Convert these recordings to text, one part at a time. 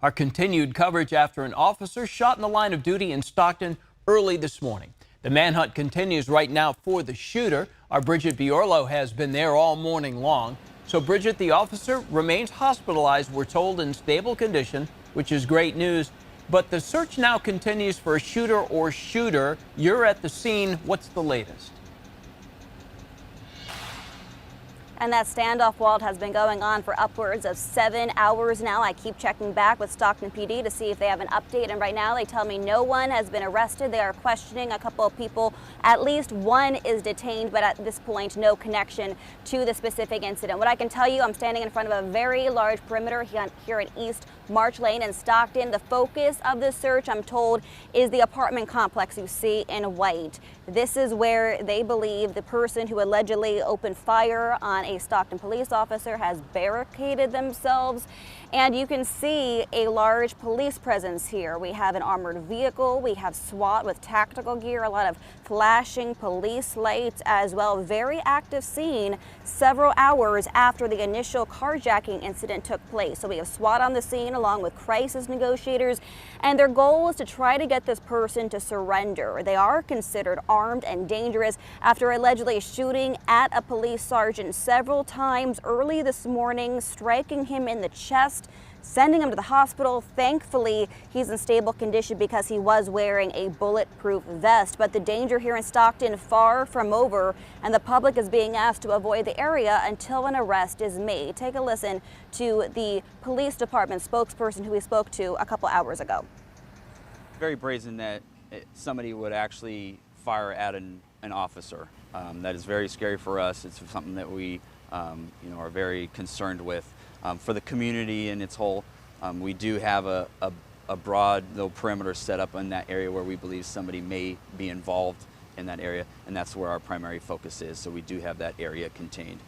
Our continued coverage after an officer shot in the line of duty in Stockton early this morning. The manhunt continues right now for the shooter. Our Bridget Biorlo has been there all morning long. So, Bridget, the officer remains hospitalized, we're told, in stable condition, which is great news. But the search now continues for a shooter or shooter. You're at the scene. What's the latest? And that standoff, Walt, has been going on for upwards of 7 hours now. I keep checking back with Stockton PD to see if they have an update. And right now they tell me no one has been arrested. They are questioning a couple of people. At least one is detained, but at this point, no connection to the specific incident. What I can tell you, I'm standing in front of a very large perimeter here in East March Lane in Stockton. The focus of the search, I'm told, is the apartment complex you see in white. This is where they believe the person who allegedly opened fire on a Stockton police officer has barricaded themselves. And you can see a large police presence here. We have an armored vehicle, we have SWAT with tactical gear, a lot of flashing police lights as well. Very active scene several hours after the initial carjacking incident took place. So we have SWAT on the scene along with crisis negotiators, and their goal is to try to get this person to surrender. They are considered armed and dangerous after allegedly shooting at a police sergeant several times early this morning, striking him in the chest, sending him to the hospital. Thankfully, he's in stable condition because he was wearing a bulletproof vest. But the danger here in Stockton far from over, and the public is being asked to avoid the area until an arrest is made. Take a listen to the police department spokesperson who we spoke to a couple hours ago. Very brazen that somebody would actually fire at an officer. That is very scary for us. It's something that we are very concerned with. For the community in its whole, we do have a broad perimeter set up in that area where we believe somebody may be involved in that area, and that's where our primary focus is. So we do have that area contained.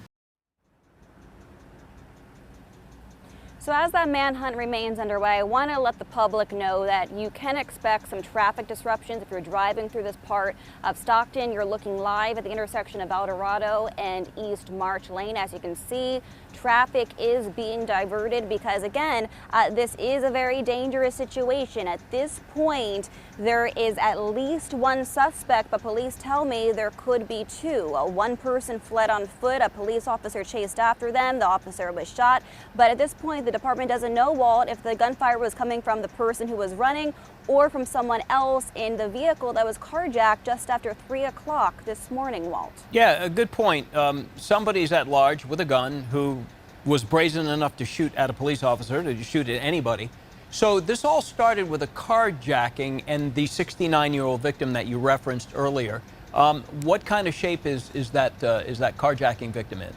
So as that manhunt remains underway, I want to let the public know that you can expect some traffic disruptions if you're driving through this part of Stockton. You're looking live at the intersection of El Dorado and East March Lane. As you can see, traffic is being diverted because, again, this is a very dangerous situation. At this point, there is at least one suspect, but police tell me there could be two. One person fled on foot. A police officer chased after them. The officer was shot. But at this point, the department doesn't know, Walt, if the gunfire was coming from the person who was running or from someone else in the vehicle that was carjacked just after 3 o'clock this morning, Walt. Yeah, a good point. Somebody's at large with a gun who was brazen enough to shoot at a police officer, to shoot at anybody. So this all started with a carjacking and the 69-year-old victim that you referenced earlier. What kind of shape is that carjacking victim in?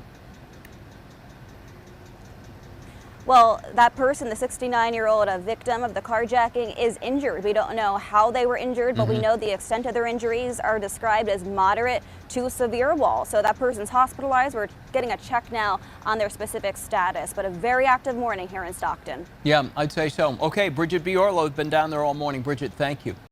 Well, that person, the 69-year-old victim of the carjacking, is injured. We don't know how they were injured, but we know the extent of their injuries are described as moderate to severe, Wall. So that person's hospitalized. We're getting a check now on their specific status, but a very active morning here in Stockton. Yeah, I'd say so. Okay, Bridget Biorlo has been down there all morning. Bridget, thank you.